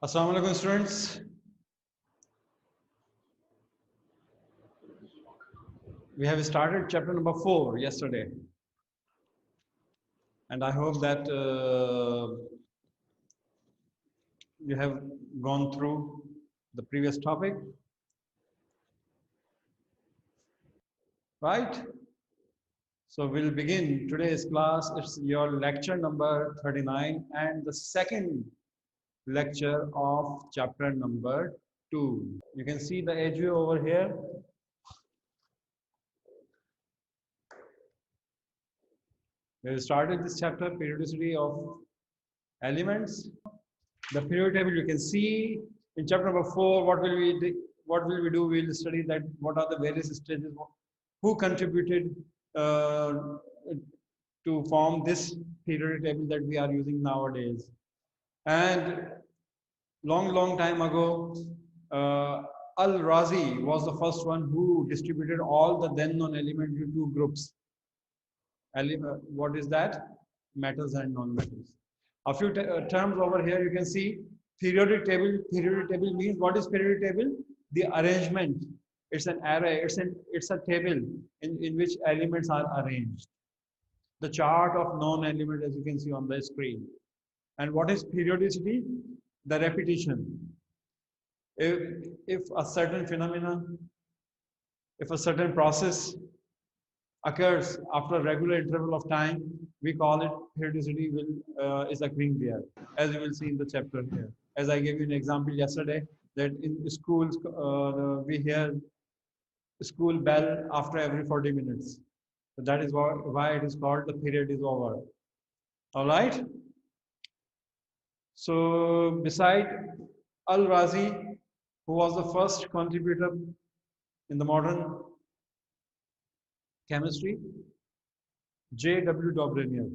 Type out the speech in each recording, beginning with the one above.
Assalamu alaikum, students. We have started chapter number 4 yesterday, and I hope that you have gone through the previous topic, right? So we'll begin today's class. It's your lecture number 39 and the second lecture of chapter number 2. You can see the edge view over here. We started this chapter, periodicity of elements. The period table you can see in chapter number 4. What will we do? We'll study that what are the various stages, who contributed to form this periodic table that we are using nowadays. And long time ago, Al-Razi was the first one who distributed all the then known elements into two groups. What is that? Metals and non-metals. A few terms over here you can see. Periodic table. Periodic table means, what is periodic table? The arrangement. It's an array. It's a table in which elements are arranged. The chart of known element, as you can see on the screen. And what is periodicity? The repetition. If a certain phenomenon, if a certain process occurs after a regular interval of time, we call it periodicity is occurring there, as you will see in the chapter here. As I gave you an example yesterday, that in schools we hear school bell after every 40 minutes. So that is why it is called the period is over. All right. So beside Al-Razi, who was the first contributor in the modern chemistry, J.W. Dobereiner.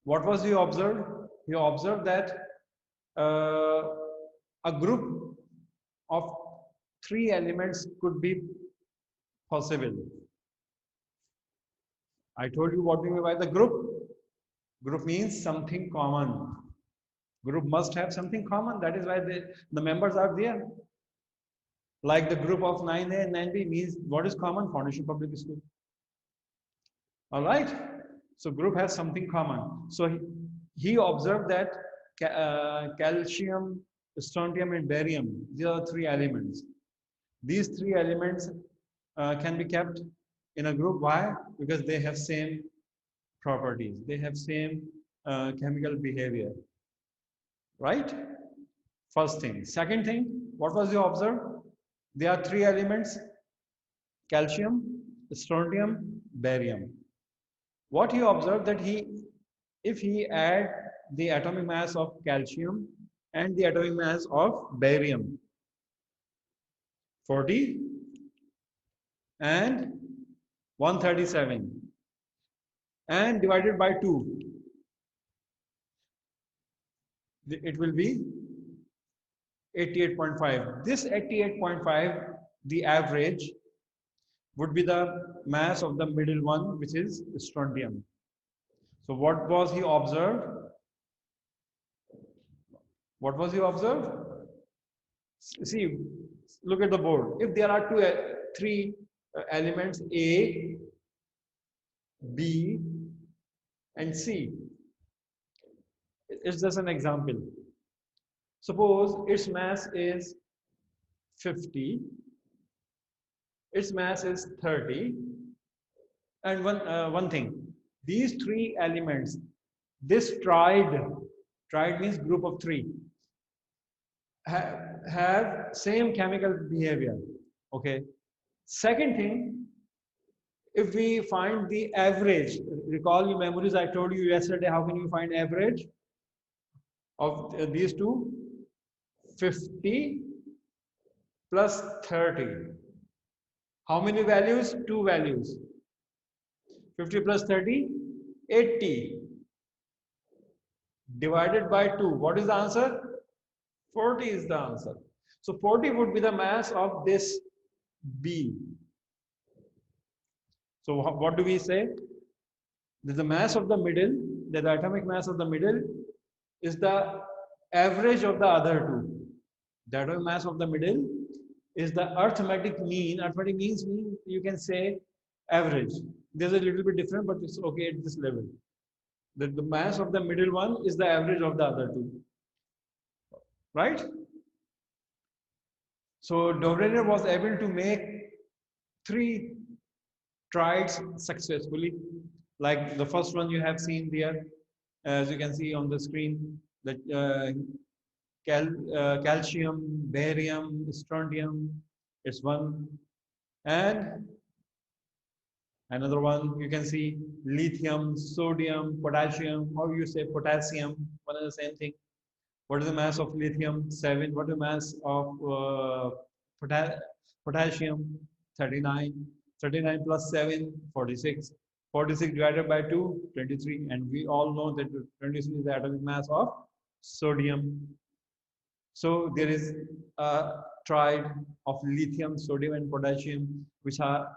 What was he observed? He observed that a group of 3 elements could be possible. I told you what we mean by the group. Group means something common. Group must have something common. That is why the members are there. Like the group of 9A and 9B means what is common? Foundation Public School. All right. So group has something common. So he observed that calcium, strontium, and barium, these are 3 elements. These 3 elements can be kept in a group. Why? Because they have same properties. They have same chemical behavior. Right? First thing. Second thing, what was you observed? There are 3 elements: calcium, strontium, barium. What he observed that if he add the atomic mass of calcium and the atomic mass of barium, 40 and 137, and divided by 2, it will be 88.5. This 88.5, the average, would be the mass of the middle one, which is strontium. So what was he observed? What was he observed? See, look at the board. If there are 3 elements, A, B, and C, it's just an example. Suppose its mass is 50, its mass is 30, and one thing, these 3 elements, this triad means group of 3, have same chemical behavior. Okay. Second thing, if we find the average, recall your memories, I told you yesterday, how can you find average of these 2? 50 plus 30. How many values? 2 values. 50 plus 30, 80. Divided by 2. What is the answer? 40 is the answer. So 40 would be the mass of this B. So what do we say? That the mass of the middle, that the atomic mass of the middle is the average of the other two. That is mass of the middle is the arithmetic mean. Arithmetic means you can say average. There's a little bit different, but it's okay at this level. The mass of the middle one is the average of the other two. Right? So Dobereiner was able to make 3 triads successfully. Like the first one you have seen there, as you can see on the screen, that calcium, barium, strontium is one, and another one you can see lithium, sodium, potassium, how you say potassium, one is the same thing. What is the mass of lithium? 7. What is the mass of potassium? 39. 39 plus 7, 46. 46 divided by 2, 23. And we all know that 23 is the atomic mass of sodium. So there is a triad of lithium, sodium, and potassium, which have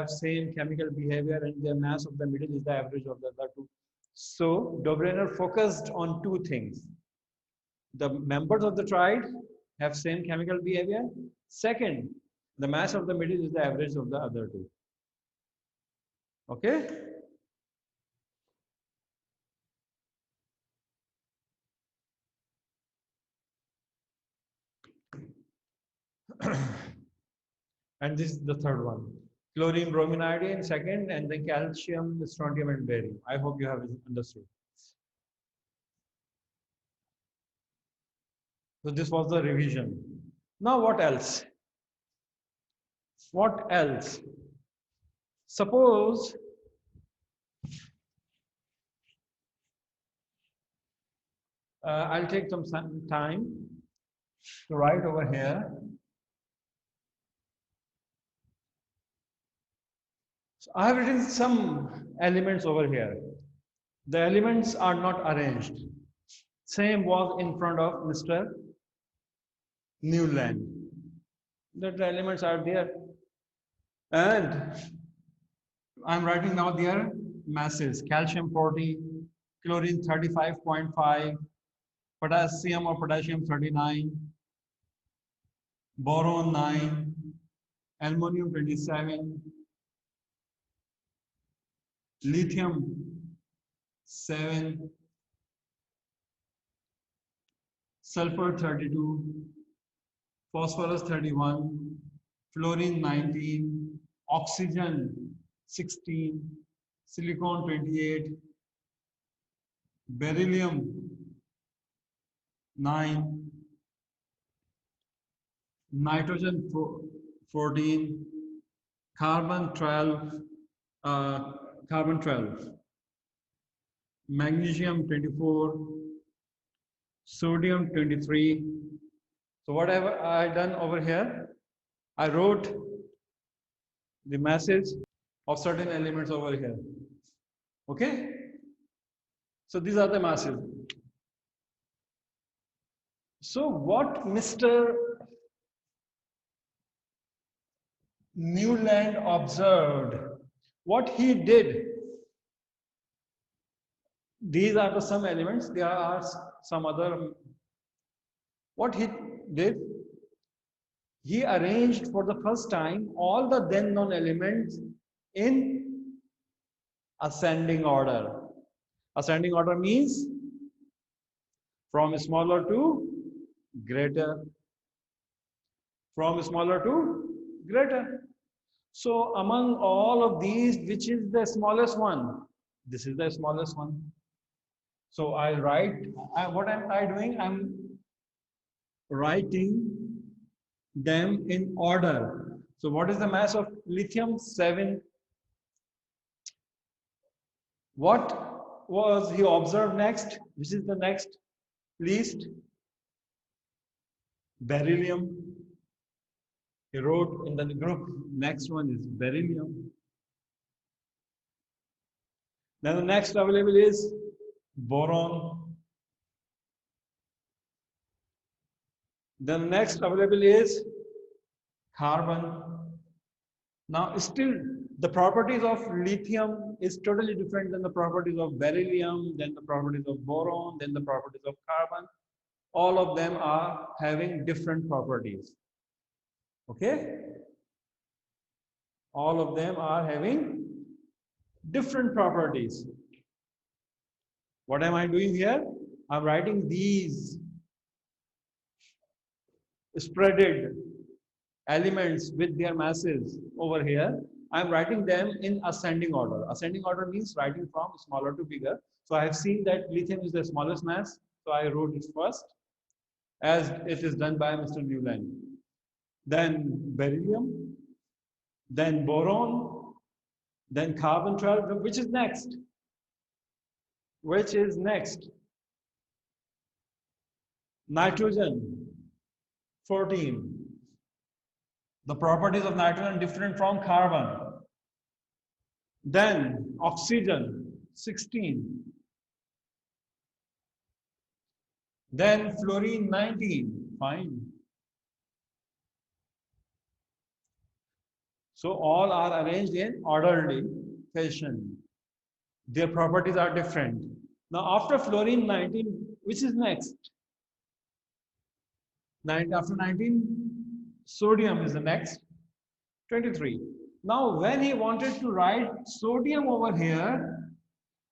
same chemical behavior, and their mass of the middle is the average of the other two. So Dobereiner focused on 2 things. The members of the triad have same chemical behavior. Second, the mass of the middle is the average of the other two. Okay? And this is the third one. Chlorine, bromine, iodine, second, and then calcium, strontium, and barium. I hope you have understood. So this was the revision. Now what else? What else? Suppose I'll take some time to write over here. So I have written some elements over here. The elements are not arranged. Same was in front of Mr. Newland. The elements are there. And I'm writing now their masses. Calcium 40, chlorine 35.5, potassium or potassium 39, boron 9, aluminum 27, lithium 7, sulfur 32, phosphorus 31, fluorine 19, oxygen 16, silicon 28, beryllium 9, nitrogen 14, carbon 12, magnesium 24, sodium 23. So whatever I done over here, I wrote the masses of certain elements over here. Okay? So these are the masses. So what Mr. Newland observed, what he did, these are the some elements, there are some other. What he did, he arranged for the first time all the then known elements in ascending order. Ascending order means from smaller to greater. From smaller to greater. So among all of these, which is the smallest one? This is the smallest one. So I write, what am I doing? I'm writing them in order. So what is the mass of lithium? 7. What was he observed next? Which is the next least? Beryllium. He wrote in the group, next one is beryllium. Then the next available is boron. Then the next available is carbon. Now still The properties of lithium is totally different than the properties of beryllium, then the properties of boron, then the properties of carbon. All of them are having different properties. Okay? All of them are having different properties. What am I doing here? I'm writing these spreaded elements with their masses over here. I'm writing them in ascending order. Ascending order means writing from smaller to bigger. So I have seen that lithium is the smallest mass. So I wrote it first, as it is done by Mr. Newland. Then beryllium, then boron, then carbon 12, which is next? Which is next? Nitrogen 14. The properties of nitrogen different from carbon. Then oxygen 16. Then fluorine 19. Fine. So all are arranged in orderly fashion. Their properties are different. Now after fluorine 19, which is next? After 19, sodium is the next, 23. Now when he wanted to write sodium over here,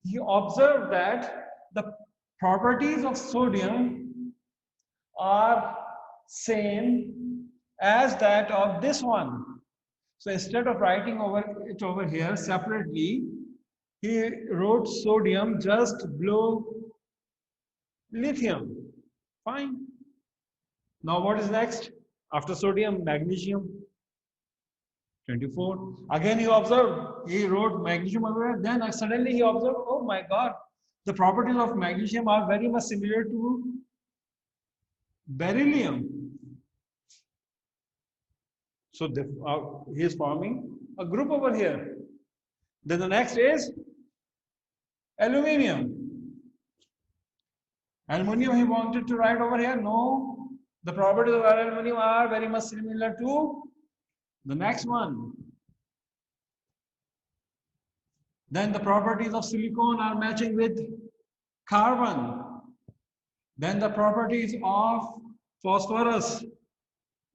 he observed that the properties of sodium are same as that of this one. So instead of writing it over here separately, he wrote sodium just below lithium. Fine. Now what is next? After sodium, magnesium, 24. Again he observed, he wrote magnesium over here. Then suddenly he observed, oh my God, the properties of magnesium are very much similar to beryllium. So he is forming a group over here. Then the next is aluminium. Aluminium he wanted to write over here. No, the properties of aluminium are very much similar to the next one. Then the properties of silicon are matching with carbon. Then the properties of phosphorus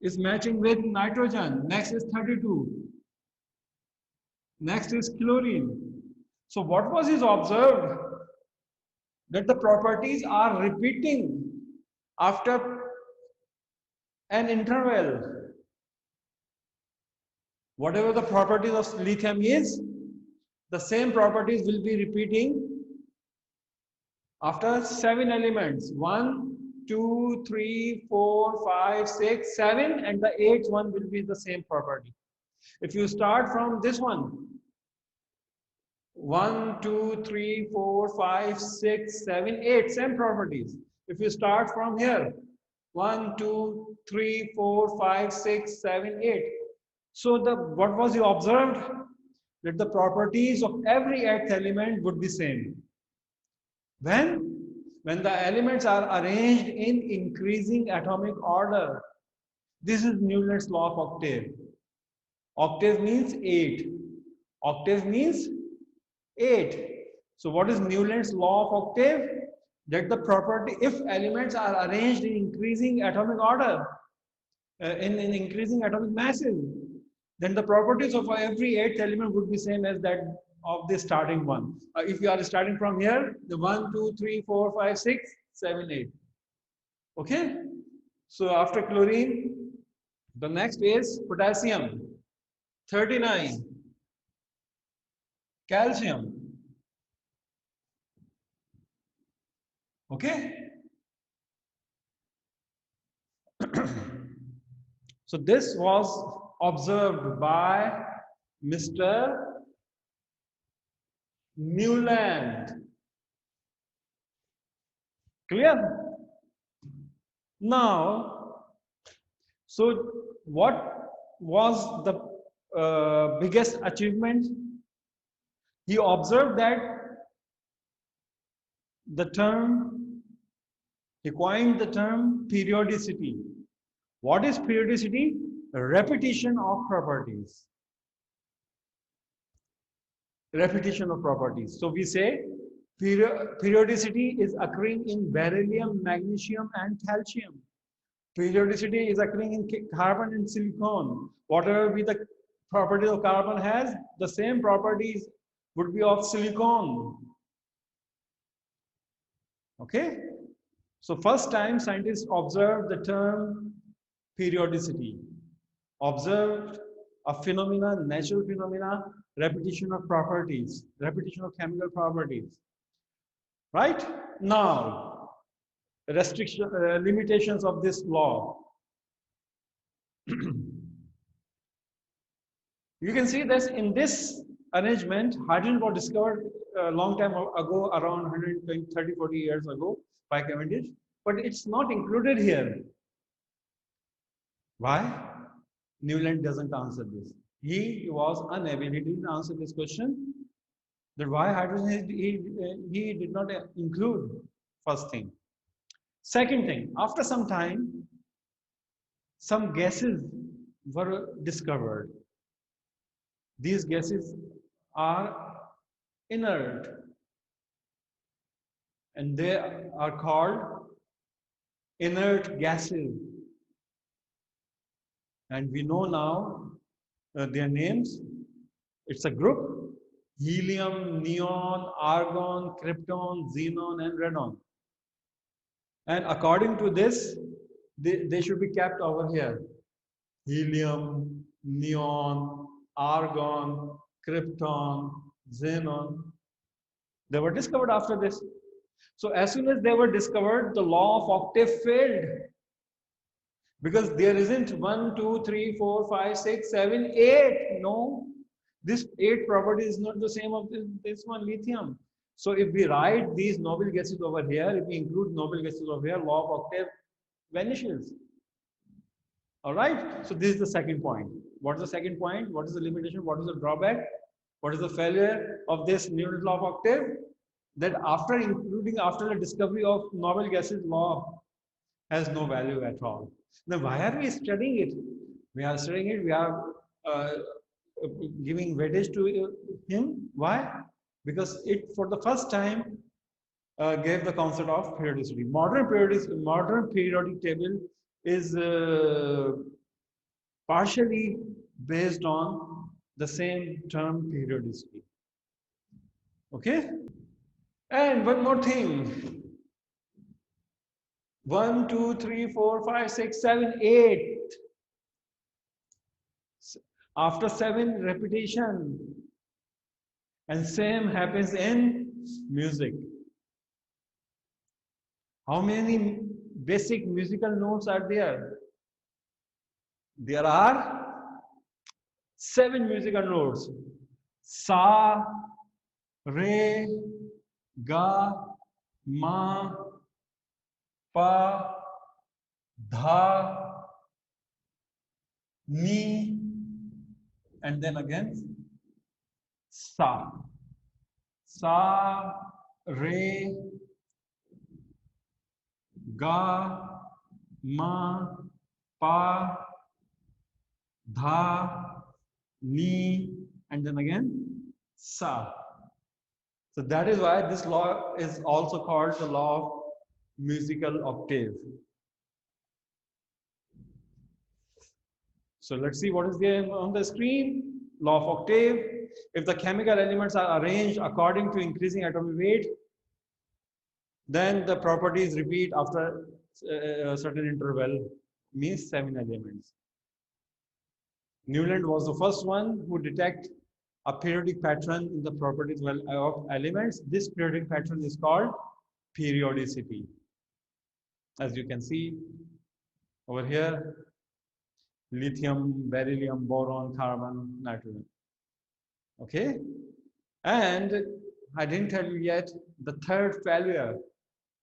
is matching with nitrogen. Next is 32. Next is chlorine. So what was his observed? That the properties are repeating after an interval. Whatever the properties of lithium is, the same properties will be repeating after 7 elements. 1, 2, 3, 4, 5, 6, 7, and the 8th one will be the same property. If you start from this one, 1, 2, 3, 4, 5, 6, 7, 8, same properties. If you start from here, 1, 2, 3, 4, 5, 6, 7, 8. So what was you observed? That the properties of every 8th element would be same. When the elements are arranged in increasing atomic order. This is Newland's law of octave. Octave means 8. Octave means 8. So what is Newland's law of octave? That the property, if elements are arranged in increasing atomic order, in increasing atomic masses, then the properties of every 8th element would be same as that of the starting one. If you are starting from here, the 1, 2, 3, 4, 5, 6, 7, 8. Okay? So after chlorine, the next is potassium, 39. Calcium. Okay? So this was observed by Mr. Newland. Clear? Now, so what was the biggest achievement? He observed that he coined the term periodicity. What is periodicity? Repetition of properties. repetition of properties. So we say periodicity is occurring in beryllium, magnesium, and calcium. Periodicity is occurring in carbon and silicon. Whatever be the properties of carbon has, the same properties would be of silicon. Okay? So first time scientists observed the term periodicity. Observed a phenomena, natural phenomena, repetition of properties, repetition of chemical properties. Right? Now, restriction, limitations of this law. You can see that in this arrangement, hydrogen was discovered a long time ago, around 120, 30, 40 years ago by Cavendish, but it's not included here. Why? Newland doesn't answer this. He was unable, he didn't answer this question, that why hydrogen he did not include, first thing. Second thing, after some time, some gases were discovered. These gases are inert and they are called inert gases. And we know now their names. It's a group: helium, neon, argon, krypton, xenon, and radon. And according to this, they should be kept over here: helium, neon, argon, krypton, xenon. They were discovered after this. So as soon as they were discovered, the law of octave failed. Because there isn't 1, 2, 3, 4, 5, 6, 7, 8. No, this 8 property is not the same of this one, lithium. So if we write these noble gases over here, if we include noble gases over here, law of octave vanishes. All right. So this is the second point. What is the second point? What is the limitation? What is the drawback? What is the failure of this Newton's law of octave? That after the discovery of noble gases, law has no value at all. Now, why are we studying it? We are studying it. We are giving weightage to him. Why? Because it, for the first time, gave the concept of periodicity. Modern periodic table is partially based on the same term, periodicity. Okay? And one more thing. 1, 2, 3, 4, 5, 6, 7, 8. After 7, repetition. And same happens in music. How many basic musical notes are there? There are 7 musical notes: sa, re, ga, ma, pa, dha, ni, and then again sa. Sa, re, ga, ma, pa, dha, ni, and then again sa. So that is why this law is also called the law of musical octave. So let's see what is there on the screen. Law of octave. If the chemical elements are arranged according to increasing atomic weight, then the properties repeat after a certain interval, means 7 elements. Newland was the first one who detected a periodic pattern in the properties of elements. This periodic pattern is called periodicity. As you can see over here, lithium, beryllium, boron, carbon, nitrogen. Okay? And I didn't tell you yet the third failure.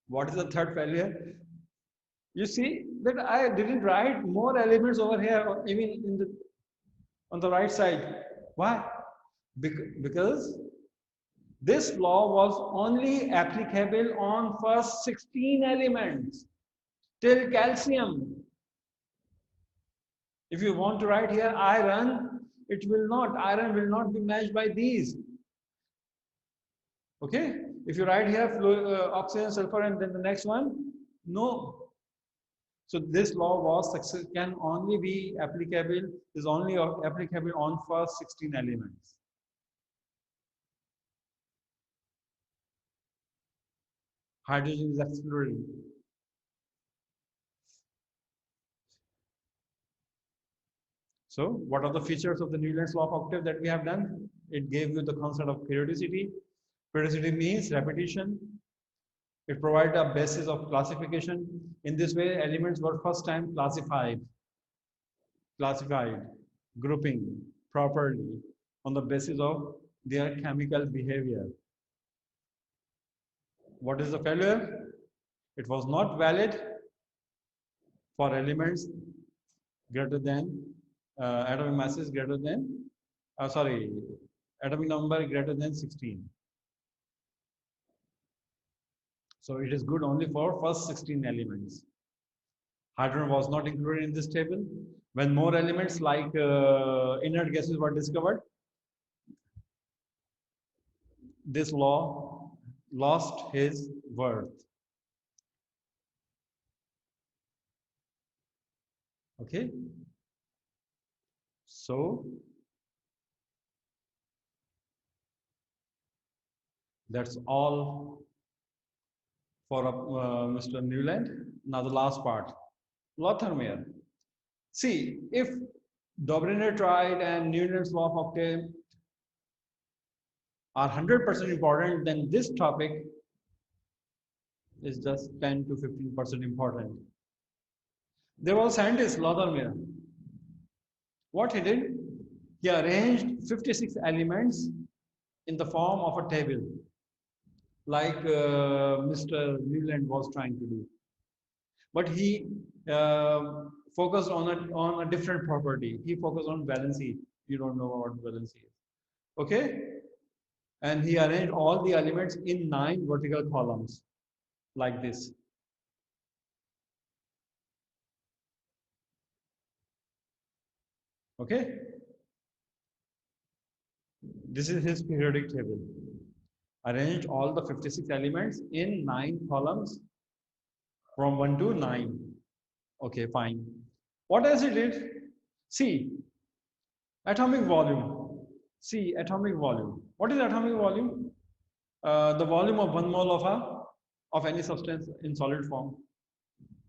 What is the third failure? You see that I didn't write more elements over here, even on the right side. Why? Because this law was only applicable on first 16 elements till calcium. If you want to write here iron, iron will not be matched by these. Okay, if you write here oxygen, sulfur, and then the next one, no. So this law was can only be applicable, is only applicable on first 16 elements. Hydrogen is excluded. So what are the features of the Newland's law of octave that we have done? It gave you the concept of periodicity. Periodicity means repetition. It provided a basis of classification. In this way, elements were first time classified, grouping properly on the basis of their chemical behavior. What is the failure? It was not valid for elements greater than atomic masses greater than atomic number greater than 16. So it is good only for first 16 elements. Hydrogen was not included in this table. When more elements like inert gases were discovered, this law lost his worth. Okay. So that's all for Mr. Newland. Now the last part, Lothermere. See, if Dobereiner, Triad and Newland's law of octave are 100% important, then this topic is just 10 to 15% important. There was a scientist, Lothermere. What he did, he arranged 56 elements in the form of a table, like Mr. Newland was trying to do. But he focused on a different property. He focused on valency. You don't know what valency is. Okay? And he arranged all the elements in 9 vertical columns, like this. Okay? This is his periodic table. Arranged all the 56 elements in 9 columns from 1 to 9. Okay, fine. What else he did? See, atomic volume. See, atomic volume. What is atomic volume? The volume of 1 mole of any substance in solid form.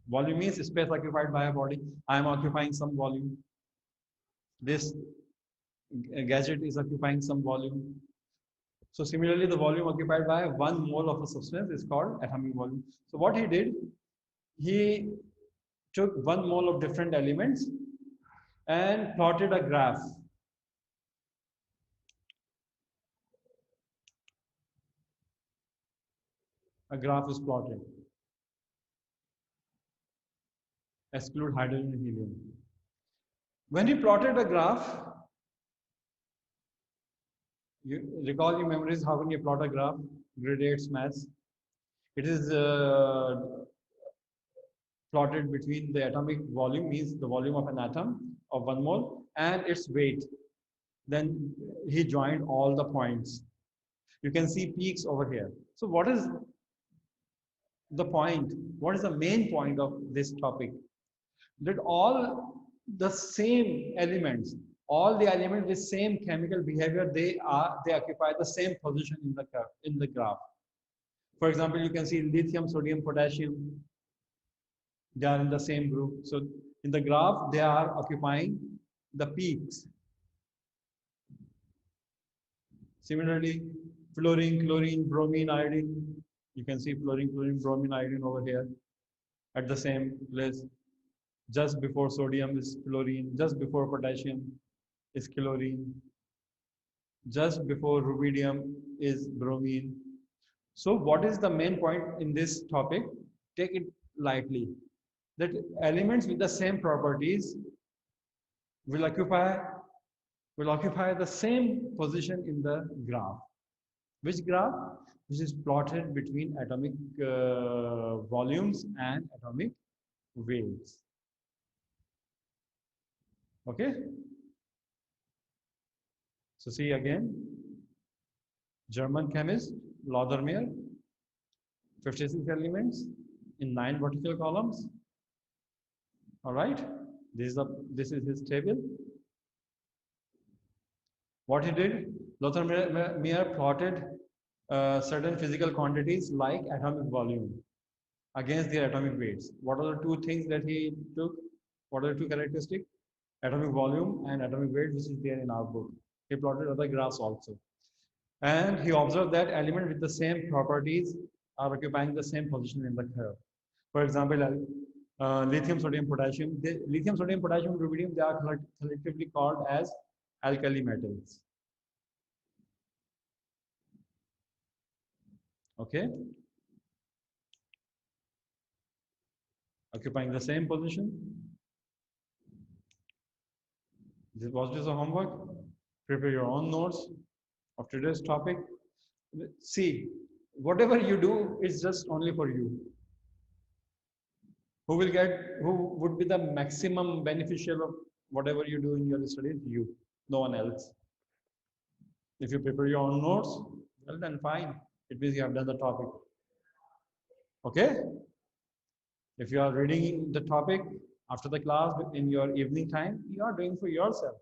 Volume means space occupied by a body. I am occupying some volume. This gadget is occupying some volume. So similarly, the volume occupied by 1 mole of a substance is called atomic volume. So what he did, he took 1 mole of different elements and plotted a graph. A graph is plotted. Exclude hydrogen and helium. When he plotted a graph, you recall your memories, how can you plot a graph? Gradates mass. It is plotted between the atomic volume, means the volume of an atom of 1 mole, and its weight. Then he joined all the points. You can see peaks over here. So what is the point? What is the main point of this topic? That all the same elements, all the elements with same chemical behavior, they occupy the same position in the graph. For example, you can see lithium, sodium, potassium. They are in the same group. So in the graph, they are occupying the peaks. Similarly, fluorine, chlorine, bromine, iodine. You can see fluorine, chlorine, bromine, iodine over here at the same place. Just before sodium is fluorine, just before potassium is chlorine, just before rubidium is bromine. So what is the main point in this topic? Take it lightly. That elements with the same properties will occupy the same position in the graph. Which graph? Which is plotted between atomic volumes and atomic weights. Okay. So see again, German chemist Dobereiner, 56 elements in 9 vertical columns. All right, this is his table. What he did, Dobereiner plotted certain physical quantities like atomic volume against their atomic weights. What are the two things that he took? What are the two characteristics? Atomic volume and atomic weight, which is there in our book. He plotted other graphs also. And he observed that elements with the same properties are occupying the same position in the curve. For example, lithium, sodium, potassium. Lithium, sodium, potassium, rubidium, they are collectively called as alkali metals. Okay? Occupying the same position. This was just a homework. Prepare your own notes of today's topic. See, whatever you do is just only for you. Who would be the maximum beneficial of whatever you do in your studies? You, no one else. If you prepare your own notes, well then fine. It means you have done the topic. Okay? If you are reading the topic after the class in your evening time, you are doing for yourself.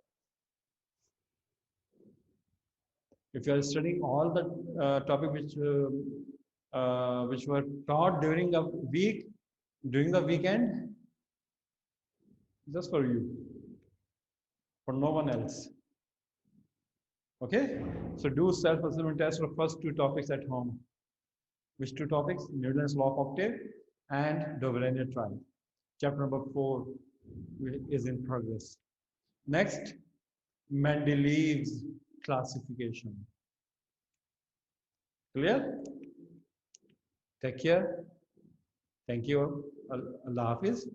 If you are studying all the topic which were taught during a week, during the weekend, just for you, for no one else. Okay, so do self-assessment test for first two topics at home. Which two topics? Newland's law of octave and Dobereiner triad. Chapter number 4 is in progress. Next, Mendeleev's classification. Clear? Take care. Thank you. Allah Hafiz.